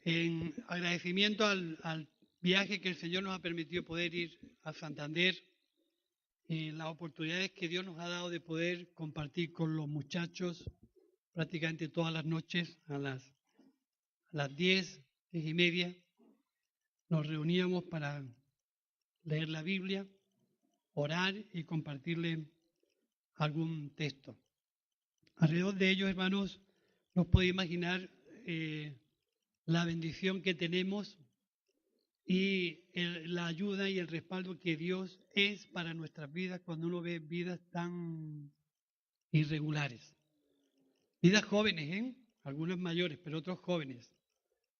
en agradecimiento al viaje que el Señor nos ha permitido poder ir a Santander, las oportunidades que Dios nos ha dado de poder compartir con los muchachos prácticamente todas las noches a las 10:30, nos reuníamos para leer la Biblia, orar y compartirle algún texto. Alrededor de ellos, hermanos, nos podéis imaginar la bendición que tenemos y la ayuda y el respaldo que Dios es para nuestras vidas cuando uno ve vidas tan irregulares. Vidas jóvenes, algunas mayores, pero otros jóvenes.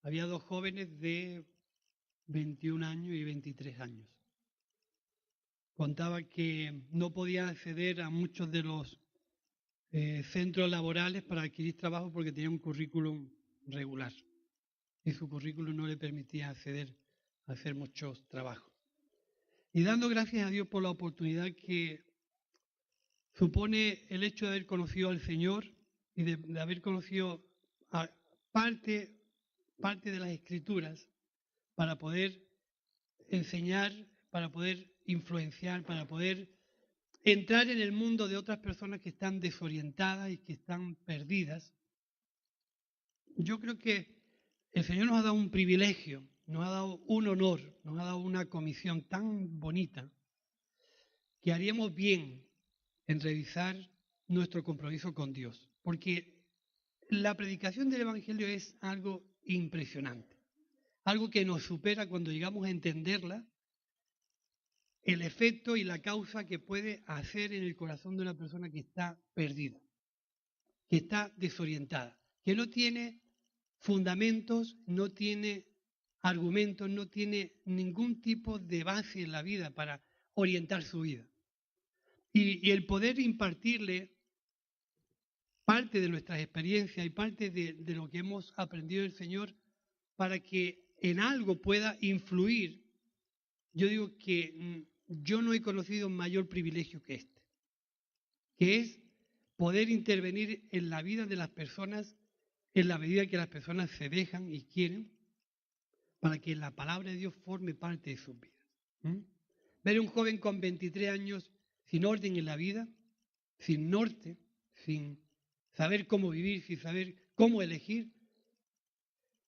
Había 2 jóvenes de 21 años y 23 años. Contaba que no podían acceder a muchos de los centros laborales para adquirir trabajo porque tenía un currículum regular y su currículum no le permitía acceder a hacer muchos trabajos. Y dando gracias a Dios por la oportunidad que supone el hecho de haber conocido al Señor y de haber conocido parte de las Escrituras para poder enseñar, para poder influenciar, para poder entrar en el mundo de otras personas que están desorientadas y que están perdidas. Yo creo que el Señor nos ha dado un privilegio, nos ha dado un honor, nos ha dado una comisión tan bonita que haríamos bien en revisar nuestro compromiso con Dios, porque la predicación del Evangelio es algo impresionante, algo que nos supera cuando llegamos a entenderla, el efecto y la causa que puede hacer en el corazón de una persona que está perdida, que está desorientada, que no tiene fundamentos, no tiene argumentos, no tiene ningún tipo de base en la vida para orientar su vida. Y el poder impartirle parte de nuestras experiencias y parte de lo que hemos aprendido del Señor para que en algo pueda influir. Yo digo que yo no he conocido mayor privilegio que este, que es poder intervenir en la vida de las personas en la medida que las personas se dejan y quieren, para que la palabra de Dios forme parte de sus vidas. Ver a un joven con 23 años sin orden en la vida, sin norte, sin saber cómo vivir, sin saber cómo elegir,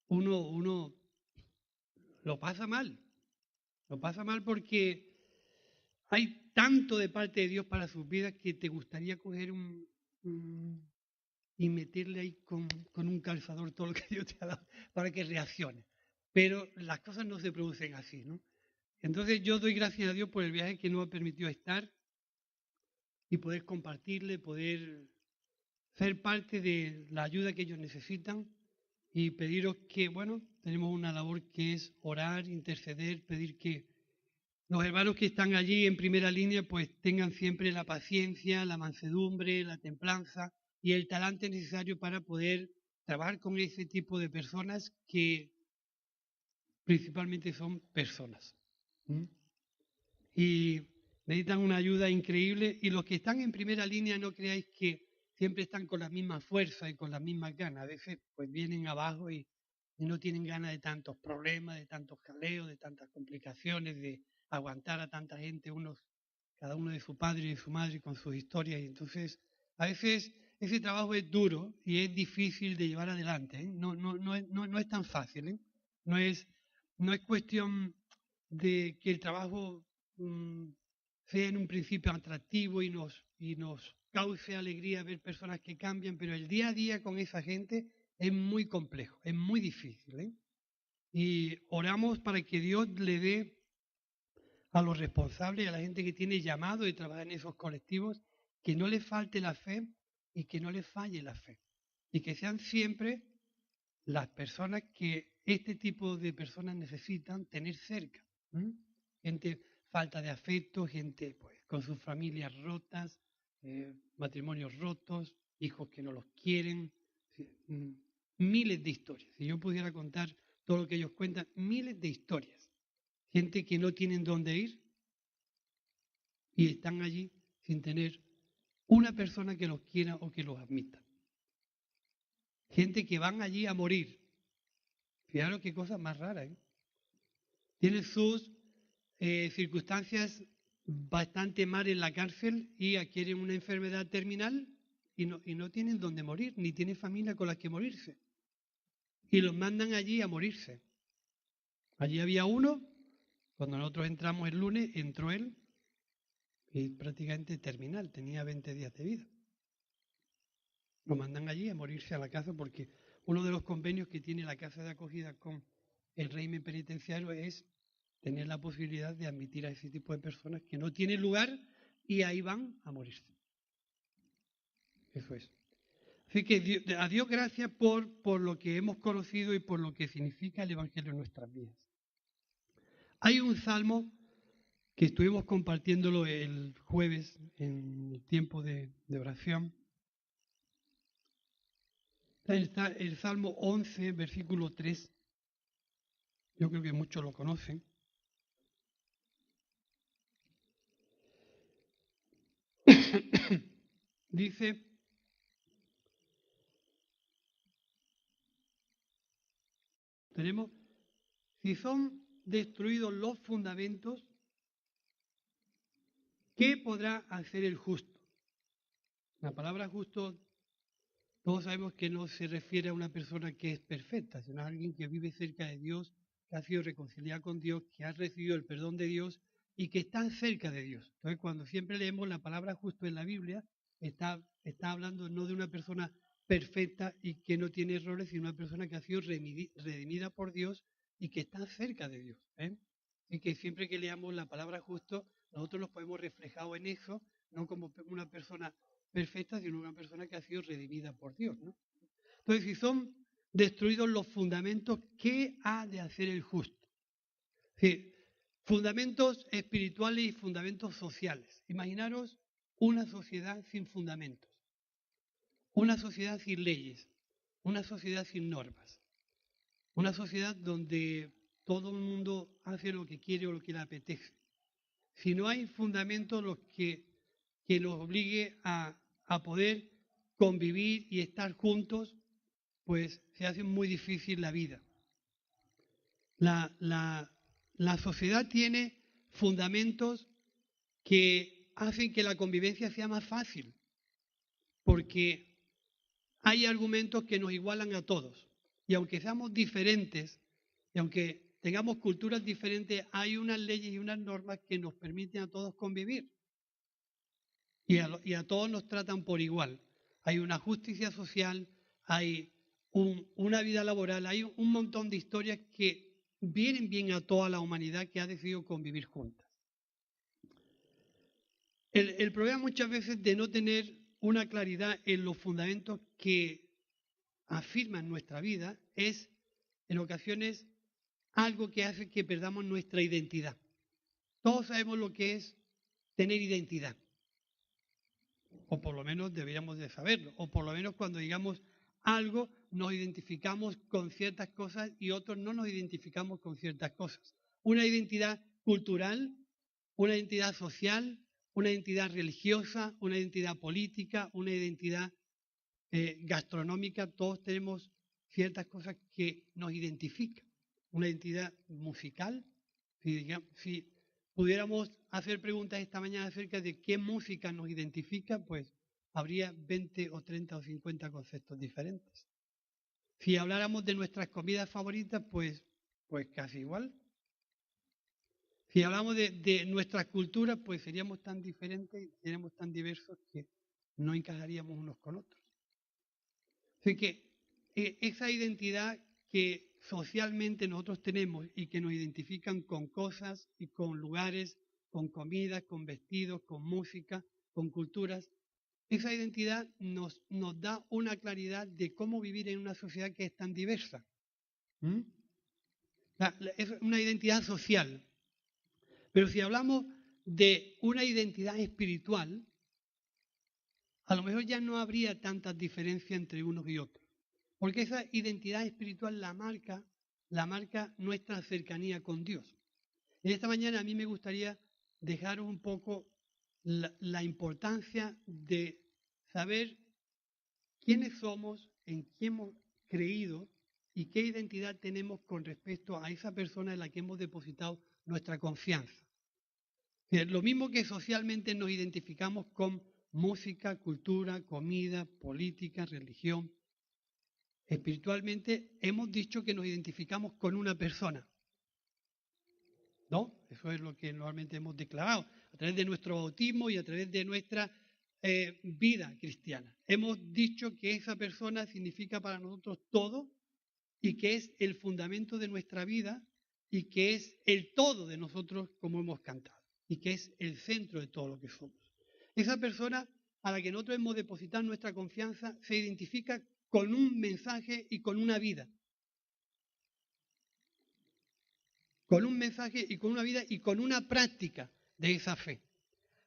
uno lo pasa mal. Lo pasa mal porque hay tanto de parte de Dios para sus vidas que te gustaría coger y meterle ahí con un calzador todo lo que Dios te ha dado para que reaccione. Pero las cosas no se producen así, ¿no? Entonces yo doy gracias a Dios por el viaje que nos ha permitido estar y poder compartirle, poder ser parte de la ayuda que ellos necesitan y pediros que, bueno, tenemos una labor que es orar, interceder, pedir que los hermanos que están allí en primera línea pues tengan siempre la paciencia, la mansedumbre, la templanza y el talante necesario para poder trabajar con ese tipo de personas que principalmente son personas. Y necesitan una ayuda increíble y los que están en primera línea no creáis que siempre están con la misma fuerza y con las mismas ganas. A veces pues vienen abajo y no tienen ganas de tantos problemas, de tantos jaleos, de tantas complicaciones, de aguantar a tanta gente, cada uno de su padre y de su madre con sus historias. Y entonces a veces ese trabajo es duro y es difícil de llevar adelante. No es tan fácil. No es cuestión de que el trabajo sea en un principio atractivo y nos cause alegría ver personas que cambian, pero el día a día con esa gente es muy complejo, es muy difícil. Y oramos para que Dios le dé a los responsables, a la gente que tiene llamado de trabajar en esos colectivos, que no les falte la fe y que no les falle la fe. Y que sean siempre las personas que este tipo de personas necesitan tener cerca. Gente falta de afecto, gente pues con sus familias rotas, matrimonios rotos, hijos que no los quieren, miles de historias. Si yo pudiera contar todo lo que ellos cuentan, miles de historias. Gente que no tienen dónde ir y están allí sin tener una persona que los quiera o que los admita. Gente que van allí a morir. Fijaros qué cosa más rara, ¿eh? Tiene sus circunstancias bastante mal en la cárcel y adquieren una enfermedad terminal y no tienen dónde morir, ni tienen familia con la que morirse. Y los mandan allí a morirse. Allí había uno, cuando nosotros entramos el lunes, entró él, y prácticamente terminal, tenía 20 días de vida. Lo mandan allí a morirse a la casa porque uno de los convenios que tiene la casa de acogida con el régimen penitenciario es tener la posibilidad de admitir a ese tipo de personas que no tienen lugar y ahí van a morirse. Eso es. Así que a Dios gracias por lo que hemos conocido y por lo que significa el Evangelio en nuestras vidas. Hay un salmo que estuvimos compartiéndolo el jueves en el tiempo de oración. Está el Salmo 11, versículo 3. Yo creo que muchos lo conocen. Dice, tenemos, si son destruidos los fundamentos, ¿qué podrá hacer el justo? La palabra justo, todos sabemos que no se refiere a una persona que es perfecta, sino a alguien que vive cerca de Dios, que ha sido reconciliado con Dios, que ha recibido el perdón de Dios y que está cerca de Dios. Entonces, cuando siempre leemos la palabra justo en la Biblia, está hablando no de una persona perfecta y que no tiene errores, sino una persona que ha sido redimida por Dios y que está cerca de Dios. Y que siempre que leamos la palabra justo, nosotros nos podemos reflejados en eso, no como una persona perfecta, sino una persona que ha sido redimida por Dios, ¿no? Entonces, si son destruidos los fundamentos, ¿qué ha de hacer el justo? Sí, fundamentos espirituales y fundamentos sociales. Imaginaros una sociedad sin fundamentos, una sociedad sin leyes, una sociedad sin normas, una sociedad donde todo el mundo hace lo que quiere o lo que le apetece. Si no hay fundamentos que nos obligue a poder convivir y estar juntos, pues se hace muy difícil la vida. La sociedad tiene fundamentos que hacen que la convivencia sea más fácil, porque hay argumentos que nos igualan a todos. Y aunque seamos diferentes, y aunque tengamos culturas diferentes, hay unas leyes y unas normas que nos permiten a todos convivir. Y a todos nos tratan por igual. Hay una justicia social, hay una vida laboral, hay un montón de historias que vienen bien a toda la humanidad que ha decidido convivir juntas. El problema muchas veces de no tener una claridad en los fundamentos que afirman nuestra vida es, en ocasiones, algo que hace que perdamos nuestra identidad. Todos sabemos lo que es tener identidad. O por lo menos deberíamos de saberlo, o por lo menos cuando digamos algo nos identificamos con ciertas cosas y otros no nos identificamos con ciertas cosas. Una identidad cultural, una identidad social, una identidad religiosa, una identidad política, una identidad gastronómica, todos tenemos ciertas cosas que nos identifican. Una identidad musical, si pudiéramos hacer preguntas esta mañana acerca de qué música nos identifica, pues habría 20 o 30 o 50 conceptos diferentes. Si habláramos de nuestras comidas favoritas, pues casi igual. Si hablamos de nuestras culturas, pues seríamos tan diferentes, seríamos tan diversos que no encajaríamos unos con otros. Así que esa identidad que socialmente nosotros tenemos y que nos identifican con cosas y con lugares, con comidas, con vestidos, con música, con culturas, esa identidad nos da una claridad de cómo vivir en una sociedad que es tan diversa. Es una identidad social. Pero si hablamos de una identidad espiritual, a lo mejor ya no habría tantas diferencias entre unos y otros. Porque esa identidad espiritual la marca nuestra cercanía con Dios. En esta mañana a mí me gustaría dejaros un poco la importancia de saber quiénes somos, en quién hemos creído y qué identidad tenemos con respecto a esa persona en la que hemos depositado nuestra confianza. Lo mismo que socialmente nos identificamos con música, cultura, comida, política, religión, espiritualmente hemos dicho que nos identificamos con una persona, ¿no? Eso es lo que normalmente hemos declarado a través de nuestro bautismo y a través de nuestra vida cristiana. Hemos dicho que esa persona significa para nosotros todo y que es el fundamento de nuestra vida y que es el todo de nosotros, como hemos cantado, y que es el centro de todo lo que somos. Esa persona a la que nosotros hemos depositado nuestra confianza se identifica con un mensaje y con una vida. Con un mensaje y con una vida y con una práctica de esa fe.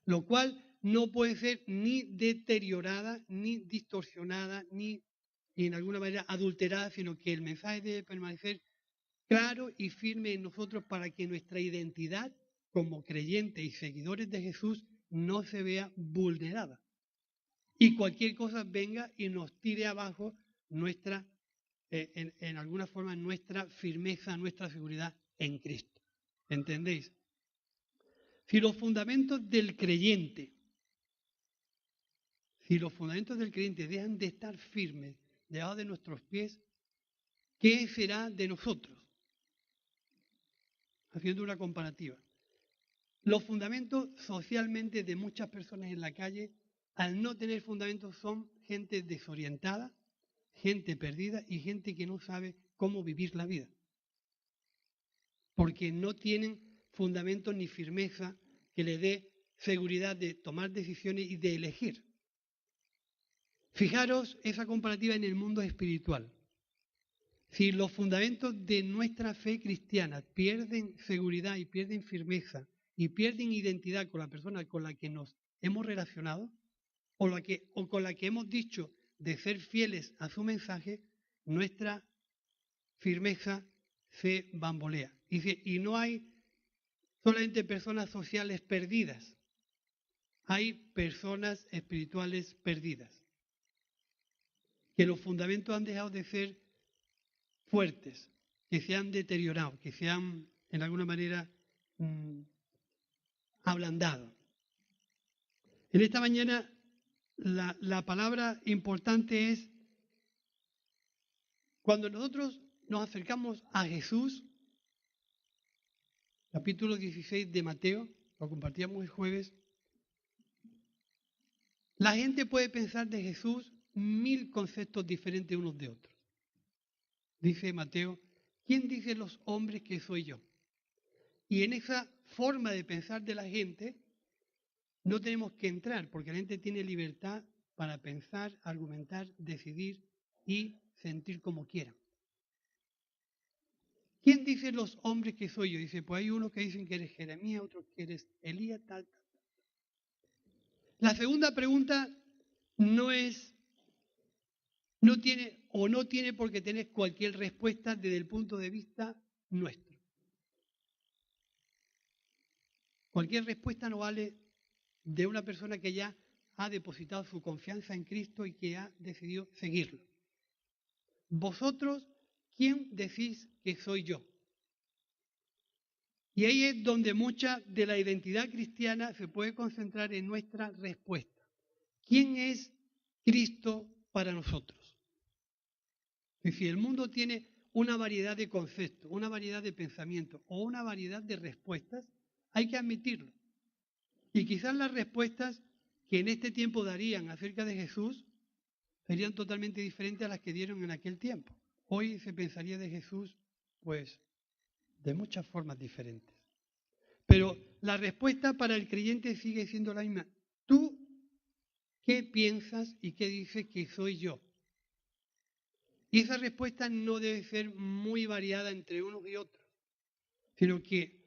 Lo cual no puede ser ni deteriorada, ni distorsionada, ni en alguna manera adulterada, sino que el mensaje debe permanecer claro y firme en nosotros para que nuestra identidad como creyentes y seguidores de Jesús no se vea vulnerada. Y cualquier cosa venga y nos tire abajo nuestra, en alguna forma, nuestra firmeza, nuestra seguridad en Cristo. ¿Entendéis? Si los fundamentos del creyente dejan de estar firmes debajo de nuestros pies, ¿qué será de nosotros? Haciendo una comparativa. Los fundamentos socialmente de muchas personas en la calle, al no tener fundamentos, son gente desorientada, gente perdida y gente que no sabe cómo vivir la vida. Porque no tienen fundamentos ni firmeza que le dé seguridad de tomar decisiones y de elegir. Fijaros esa comparativa en el mundo espiritual. Si los fundamentos de nuestra fe cristiana pierden seguridad y pierden firmeza y pierden identidad con la persona con la que nos hemos relacionado o con la que hemos dicho de ser fieles a su mensaje, nuestra firmeza se bambolea. Y no hay solamente personas sociales perdidas, hay personas espirituales perdidas, que los fundamentos han dejado de ser fuertes, que se han deteriorado, que se han, en alguna manera, ablandado. En esta mañana la palabra importante es, cuando nosotros nos acercamos a Jesús, capítulo 16 de Mateo, lo compartíamos el jueves, la gente puede pensar de Jesús 1000 conceptos diferentes unos de otros. Dice Mateo, ¿quién dice los hombres que soy yo? Y en esa forma de pensar de la gente no tenemos que entrar, porque la gente tiene libertad para pensar, argumentar, decidir y sentir como quiera. ¿Quién dice los hombres que soy yo? Dice, pues hay unos que dicen que eres Jeremías, otros que eres Elías, tal. La segunda pregunta no tiene por qué tener cualquier respuesta desde el punto de vista nuestro. Cualquier respuesta no vale de una persona que ya ha depositado su confianza en Cristo y que ha decidido seguirlo. Vosotros, ¿quién decís que soy yo? Y ahí es donde mucha de la identidad cristiana se puede concentrar en nuestra respuesta. ¿Quién es Cristo para nosotros? Es decir, el mundo tiene una variedad de conceptos, una variedad de pensamientos o una variedad de respuestas, hay que admitirlo. Y quizás las respuestas que en este tiempo darían acerca de Jesús serían totalmente diferentes a las que dieron en aquel tiempo. Hoy se pensaría de Jesús, pues, de muchas formas diferentes. Pero la respuesta para el creyente sigue siendo la misma. ¿Tú qué piensas y qué dices que soy yo? Y esa respuesta no debe ser muy variada entre unos y otros, sino que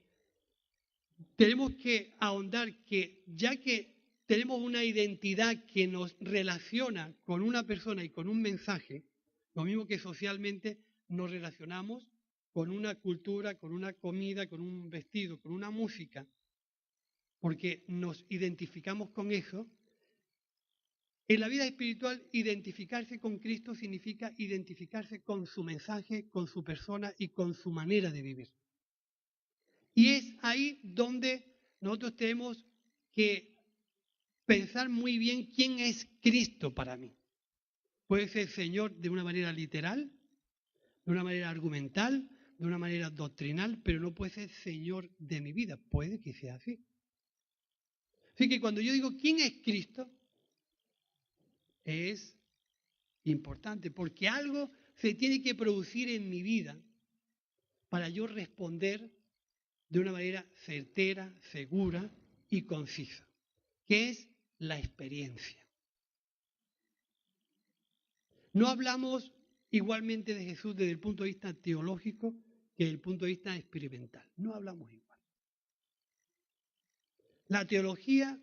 tenemos que ahondar que ya que tenemos una identidad que nos relaciona con una persona y con un mensaje, lo mismo que socialmente nos relacionamos con una cultura, con una comida, con un vestido, con una música, porque nos identificamos con eso, En la vida espiritual, identificarse con Cristo significa identificarse con su mensaje, con su persona y con su manera de vivir. Y es ahí donde nosotros tenemos que pensar muy bien quién es Cristo para mí. Puede ser Señor de una manera literal, de una manera argumental, de una manera doctrinal, pero no puede ser Señor de mi vida. Puede que sea así. Así que cuando yo digo quién es Cristo, es importante, porque algo se tiene que producir en mi vida para yo responder de una manera certera, segura y concisa, que es la experiencia. No hablamos igualmente de Jesús desde el punto de vista teológico que desde el punto de vista experimental. No hablamos igual. La teología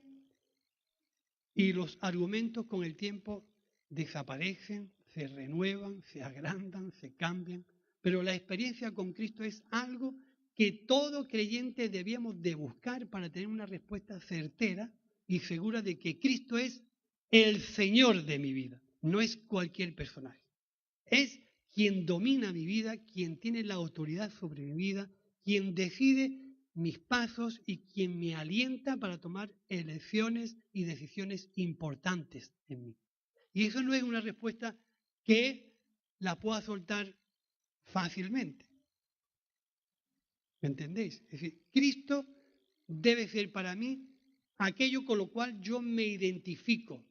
y los argumentos con el tiempo desaparecen, se renuevan, se agrandan, se cambian, pero la experiencia con Cristo es algo que todo creyente debíamos de buscar para tener una respuesta certera y segura de que Cristo es el Señor de mi vida, no es cualquier personaje. Es quien domina mi vida, quien tiene la autoridad sobre mi vida, quien decide mis pasos y quien me alienta para tomar elecciones y decisiones importantes en mí. Y eso no es una respuesta que la pueda soltar fácilmente. ¿Me entendéis? Es decir, Cristo debe ser para mí aquello con lo cual yo me identifico.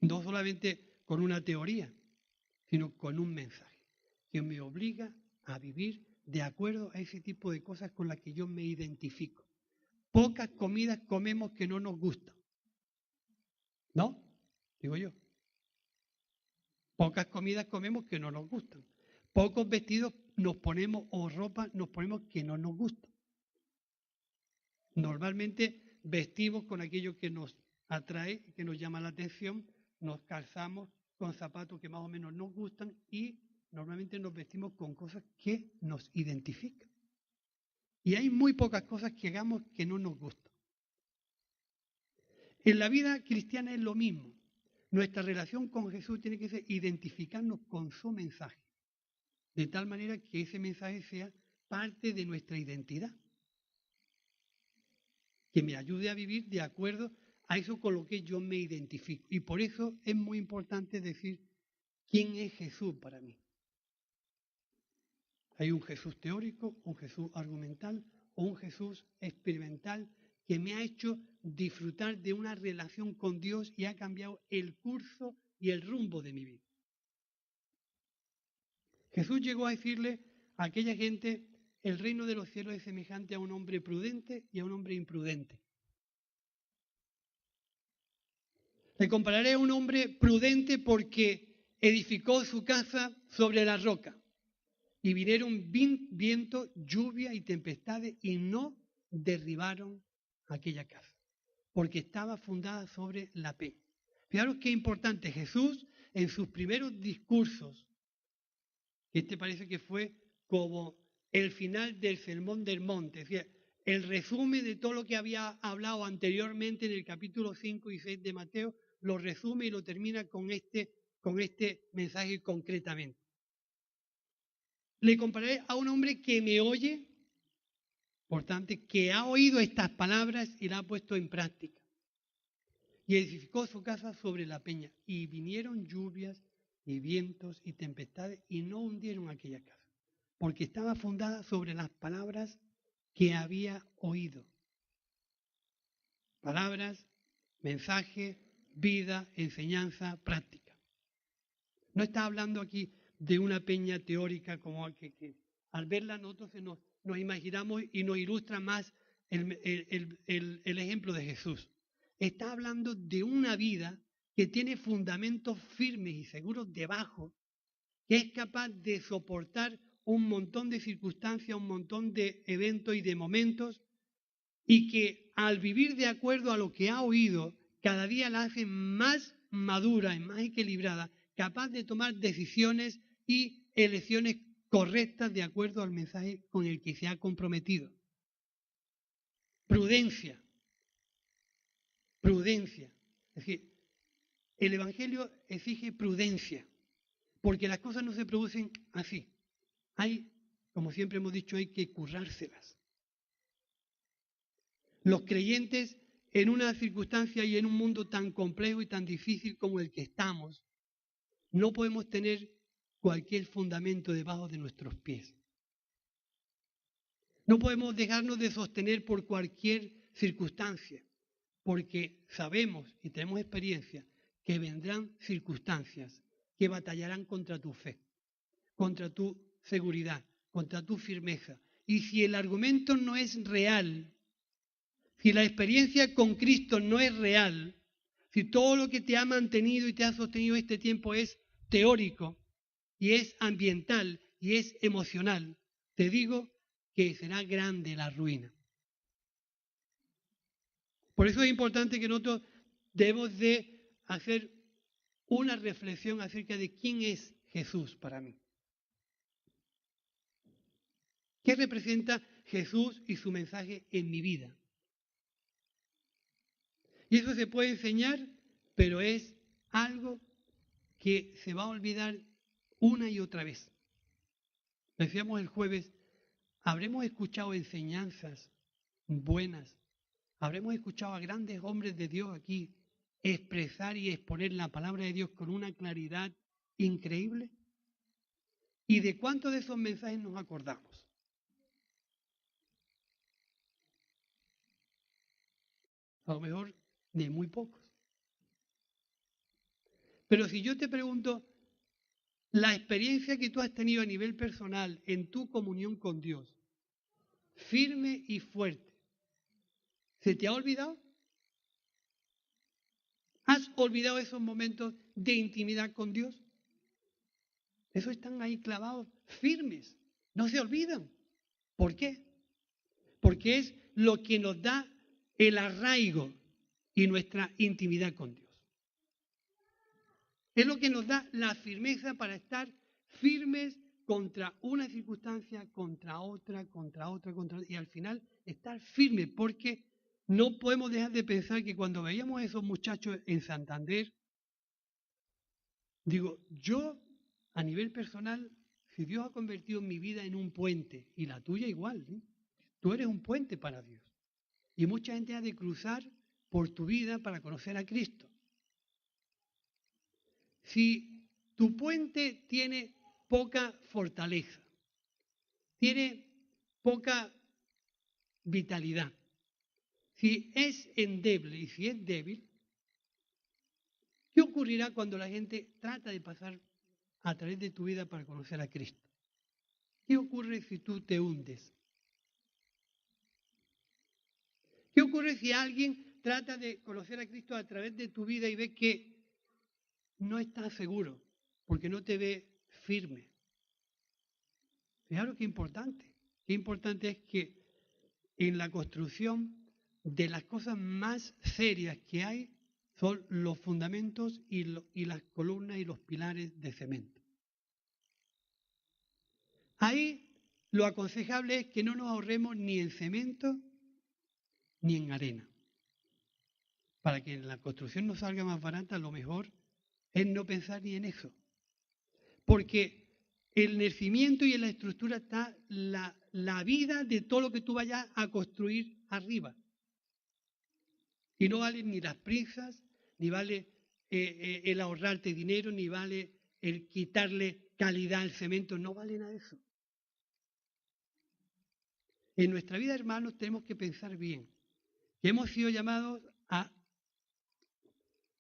No solamente con una teoría, sino con un mensaje que me obliga a vivir de acuerdo a ese tipo de cosas con las que yo me identifico. Pocas comidas comemos que no nos gustan. ¿No? Digo yo. Pocas comidas comemos que no nos gustan. Pocos vestidos nos ponemos o ropa nos ponemos que no nos gusta. Normalmente vestimos con aquello que nos atrae, que nos llama la atención, nos calzamos con zapatos que más o menos nos gustan y normalmente nos vestimos con cosas que nos identifican. Y hay muy pocas cosas que hagamos que no nos gustan. En la vida cristiana es lo mismo. Nuestra relación con Jesús tiene que ser identificarnos con su mensaje, de tal manera que ese mensaje sea parte de nuestra identidad, que me ayude a vivir de acuerdo a eso con lo que yo me identifico. Y por eso es muy importante decir quién es Jesús para mí. Hay un Jesús teórico, un Jesús argumental o un Jesús experimental que me ha hecho disfrutar de una relación con Dios y ha cambiado el curso y el rumbo de mi vida. Jesús llegó a decirle a aquella gente, el reino de los cielos es semejante a un hombre prudente y a un hombre imprudente. Le compararé a un hombre prudente porque edificó su casa sobre la roca. Y vinieron viento, lluvia y tempestades y no derribaron aquella casa, porque estaba fundada sobre la peña. Fijaros qué importante. Jesús, en sus primeros discursos, este parece que fue como el final del Sermón del Monte, es decir, el resumen de todo lo que había hablado anteriormente en el capítulo 5 y 6 de Mateo, lo resume y lo termina con este mensaje concretamente. Le compararé a un hombre que me oye, por tanto, que ha oído estas palabras y las ha puesto en práctica. Y edificó su casa sobre la peña. Y vinieron lluvias y vientos y tempestades y no hundieron aquella casa, porque estaba fundada sobre las palabras que había oído. Palabras, mensaje, vida, enseñanza, práctica. No está hablando aquí de una peña teórica como que al verla nosotros nos imaginamos y nos ilustra más el ejemplo de Jesús. Está hablando de una vida que tiene fundamentos firmes y seguros debajo, que es capaz de soportar un montón de circunstancias, un montón de eventos y de momentos, y que al vivir de acuerdo a lo que ha oído, cada día la hace más madura y más equilibrada, capaz de tomar decisiones y elecciones correctas de acuerdo al mensaje con el que se ha comprometido. Prudencia. Es decir, el Evangelio exige prudencia, porque las cosas no se producen así. Como siempre hemos dicho, hay que currárselas. Los creyentes, en una circunstancia y en un mundo tan complejo y tan difícil como el que estamos, no podemos tener cualquier fundamento debajo de nuestros pies. No podemos dejarnos de sostener por cualquier circunstancia, porque sabemos y tenemos experiencia que vendrán circunstancias que batallarán contra tu fe, contra tu seguridad, contra tu firmeza. Y si el argumento no es real, si la experiencia con Cristo no es real, si todo lo que te ha mantenido y te ha sostenido este tiempo es teórico y es ambiental y es emocional, te digo que será grande la ruina. Por eso es importante que nosotros debemos de hacer una reflexión acerca de quién es Jesús para mí. ¿Qué representa Jesús y su mensaje en mi vida? Y eso se puede enseñar, pero es algo que se va a olvidar una y otra vez. Decíamos el jueves, habremos escuchado enseñanzas buenas, habremos escuchado a grandes hombres de Dios aquí expresar y exponer la palabra de Dios con una claridad increíble. ¿Y de cuántos de esos mensajes nos acordamos? A lo mejor de muy pocos. Pero si yo te pregunto, la experiencia que tú has tenido a nivel personal en tu comunión con Dios, firme y fuerte, ¿se te ha olvidado? ¿Has olvidado esos momentos de intimidad con Dios? Esos están ahí clavados, firmes, no se olvidan. ¿Por qué? Porque es lo que nos da el arraigo y nuestra intimidad con Dios. Es lo que nos da la firmeza para estar firmes contra una circunstancia, contra otra, y al final estar firmes, porque no podemos dejar de pensar que cuando veíamos a esos muchachos en Santander, digo, yo a nivel personal, si Dios ha convertido mi vida en un puente, y la tuya igual, ¿eh? Tú eres un puente para Dios. Y mucha gente ha de cruzar por tu vida para conocer a Cristo. Si tu puente tiene poca fortaleza, tiene poca vitalidad, si es endeble y si es débil, ¿qué ocurrirá cuando la gente trata de pasar a través de tu vida para conocer a Cristo? ¿Qué ocurre si tú te hundes? ¿Qué ocurre si alguien trata de conocer a Cristo a través de tu vida y ve que no está seguro, porque no te ve firme? Fijaros qué importante es que en la construcción de las cosas más serias que hay son los fundamentos y las columnas y los pilares de cemento. Ahí lo aconsejable es que no nos ahorremos ni en cemento ni en arena. Para que la construcción nos salga más barata, lo mejor es no pensar ni en eso. Porque en el cimiento y en la estructura está la vida de todo lo que tú vayas a construir arriba. Y no vale ni las prisas, ni vale el ahorrarte dinero, ni vale el quitarle calidad al cemento, no vale nada de eso. En nuestra vida, hermanos, tenemos que pensar bien, que hemos sido llamados a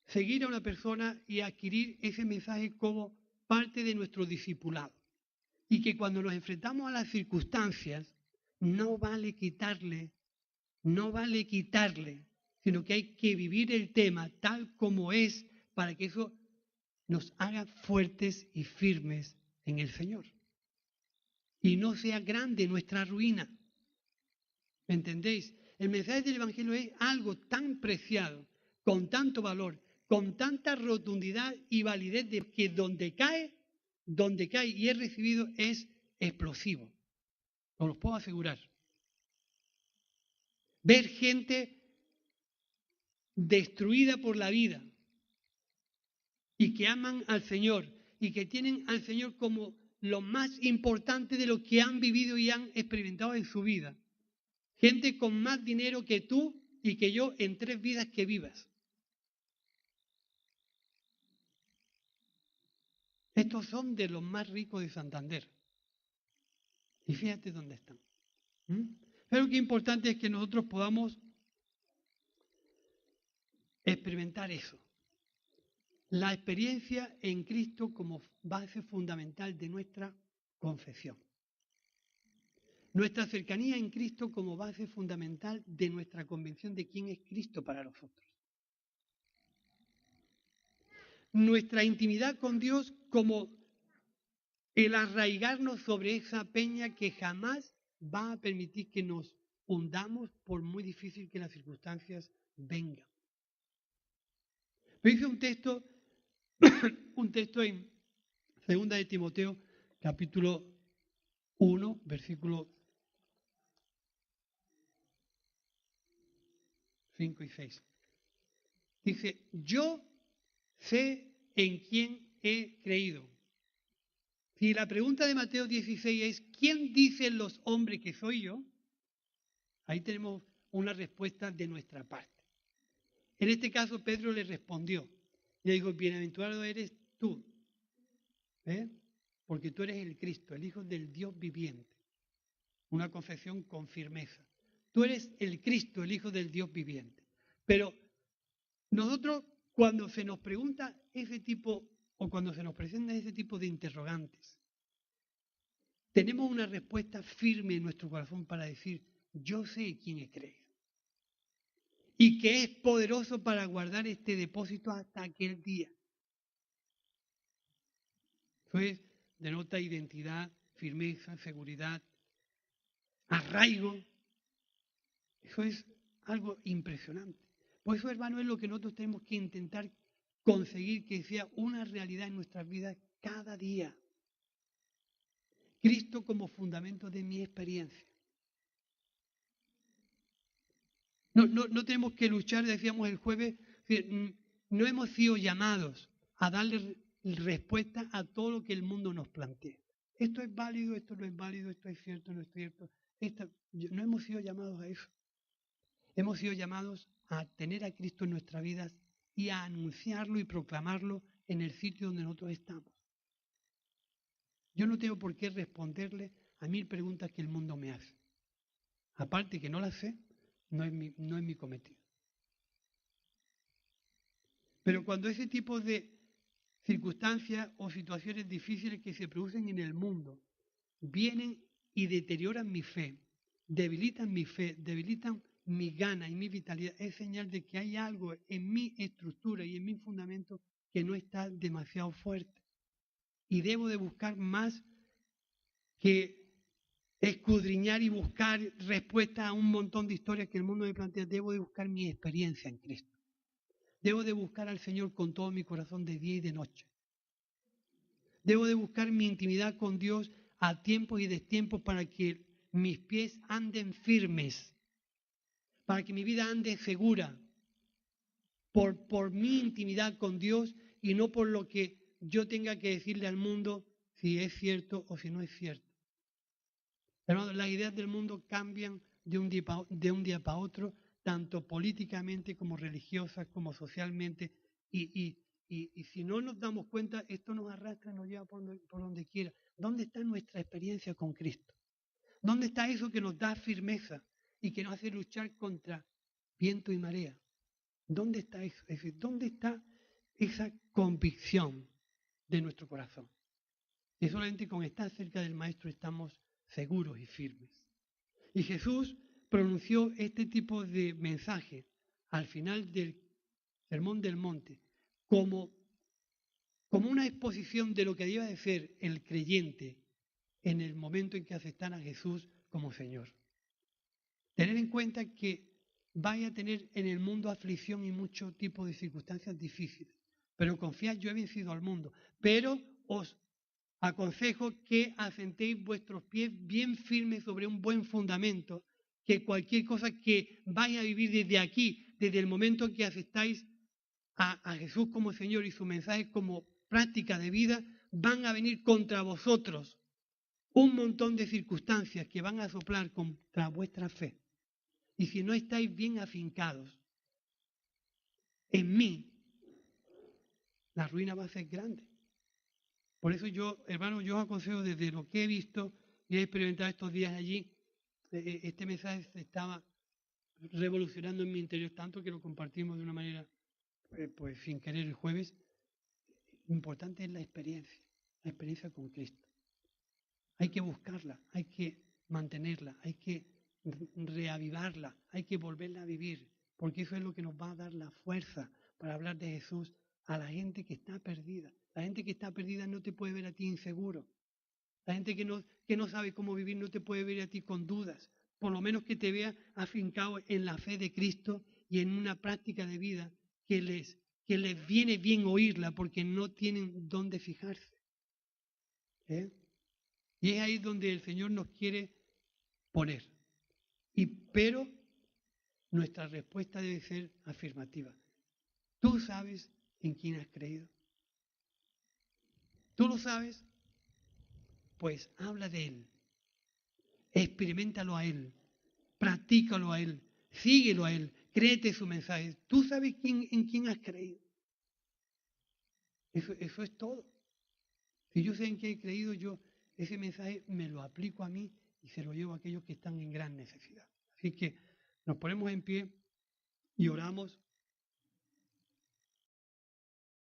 seguir a una persona y adquirir ese mensaje como parte de nuestro discipulado. Y que cuando nos enfrentamos a las circunstancias, no vale quitarle, sino que hay que vivir el tema tal como es para que eso nos haga fuertes y firmes en el Señor. Y no sea grande nuestra ruina. ¿Me entendéis? El mensaje del Evangelio es algo tan preciado, con tanto valor, con tanta rotundidad y validez de que donde cae y es recibido es explosivo. Os lo puedo asegurar. Ver gente destruida por la vida y que aman al Señor y que tienen al Señor como lo más importante de lo que han vivido y han experimentado en su vida. Gente con más dinero que tú y que yo en 3 vidas que vivas. Estos son de los más ricos de Santander. Y fíjate dónde están. Pero lo importante es que nosotros podamos experimentar eso. La experiencia en Cristo como base fundamental de nuestra confesión. Nuestra cercanía en Cristo como base fundamental de nuestra convicción de quién es Cristo para nosotros. Nuestra intimidad con Dios como el arraigarnos sobre esa peña que jamás va a permitir que nos hundamos por muy difícil que las circunstancias vengan. Me hice un texto en 2 de Timoteo, capítulo 1, versículo 5 y 6. Dice, yo sé en quién he creído. Si la pregunta de Mateo 16 es, ¿quién dicen los hombres que soy yo? Ahí tenemos una respuesta de nuestra parte. En este caso, Pedro le respondió. Le dijo, bienaventurado eres tú, porque tú eres el Cristo, el Hijo del Dios viviente. Una confesión con firmeza. Tú eres el Cristo, el Hijo del Dios viviente. Pero nosotros, cuando se nos pregunta ese tipo, o cuando se nos presentan ese tipo de interrogantes, tenemos una respuesta firme en nuestro corazón para decir, yo sé quién he creído. Y que es poderoso para guardar este depósito hasta aquel día. Eso denota identidad, firmeza, seguridad, arraigo. Eso es algo impresionante. Por eso, hermano, es lo que nosotros tenemos que intentar conseguir que sea una realidad en nuestras vidas cada día. Cristo como fundamento de mi experiencia. No tenemos que luchar, decíamos el jueves, no hemos sido llamados a darle respuesta a todo lo que el mundo nos plantea. Esto es válido, esto no es válido, esto es cierto, no es cierto. No hemos sido llamados a eso. Hemos sido llamados a tener a Cristo en nuestras vidas y a anunciarlo y proclamarlo en el sitio donde nosotros estamos. Yo no tengo por qué responderle a 1000 preguntas que el mundo me hace. Aparte que no las sé, no es mi cometido. Pero cuando ese tipo de circunstancias o situaciones difíciles que se producen en el mundo vienen y deterioran mi fe, debilitan mi gana y mi vitalidad, es señal de que hay algo en mi estructura y en mi fundamento que no está demasiado fuerte. Y debo de buscar más que escudriñar y buscar respuestas a un montón de historias que el mundo me plantea. Debo de buscar mi experiencia en Cristo. Debo de buscar al Señor con todo mi corazón de día y de noche. Debo de buscar mi intimidad con Dios a tiempos y destiempos para que mis pies anden firmes, para que mi vida ande segura, por mi intimidad con Dios y no por lo que yo tenga que decirle al mundo si es cierto o si no es cierto. Hermanos, las ideas del mundo cambian de un día para otro, tanto políticamente como religiosas, como socialmente, y si no nos damos cuenta, esto nos arrastra, nos lleva por donde quiera. ¿Dónde está nuestra experiencia con Cristo? ¿Dónde está eso que nos da firmeza y que nos hace luchar contra viento y marea? ¿Dónde está eso? Es decir, ¿dónde está esa convicción de nuestro corazón? Y solamente con estar cerca del Maestro estamos seguros y firmes. Y Jesús pronunció este tipo de mensaje al final del Sermón del Monte como una exposición de lo que debe de ser el creyente en el momento en que aceptan a Jesús como Señor. Tener en cuenta que vaya a tener en el mundo aflicción y mucho tipo de circunstancias difíciles, pero confiad, yo he vencido al mundo, pero os aconsejo que asentéis vuestros pies bien firmes sobre un buen fundamento, que cualquier cosa que vaya a vivir desde aquí, desde el momento que aceptáis a Jesús como Señor y su mensaje como práctica de vida, van a venir contra vosotros un montón de circunstancias que van a soplar contra vuestra fe. Y si no estáis bien afincados en mí, la ruina va a ser grande. Por eso yo, hermano, yo os aconsejo desde lo que he visto y he experimentado estos días allí, este mensaje se estaba revolucionando en mi interior tanto que lo compartimos de una manera, pues sin querer el jueves. Lo importante es la experiencia con Cristo. Hay que buscarla, hay que mantenerla, hay que reavivarla, hay que volverla a vivir, porque eso es lo que nos va a dar la fuerza para hablar de Jesús a la gente que está perdida. La gente que está perdida no te puede ver a ti inseguro. La gente que no sabe cómo vivir no te puede ver a ti con dudas. Por lo menos que te vea afincado en la fe de Cristo y en una práctica de vida que les viene bien oírla porque no tienen dónde fijarse. ¿Eh? Y es ahí donde el Señor nos quiere poner. Pero nuestra respuesta debe ser afirmativa. ¿Tú sabes en quién has creído? ¿Tú lo sabes? Pues habla de Él. Experiméntalo a Él. Practícalo a Él. Síguelo a Él. Créete su mensaje. ¿Tú sabes en quién has creído? Eso es todo. Si yo sé en qué he creído, yo ese mensaje me lo aplico a mí y se lo llevo a aquellos que están en gran necesidad. Así que nos ponemos en pie y oramos.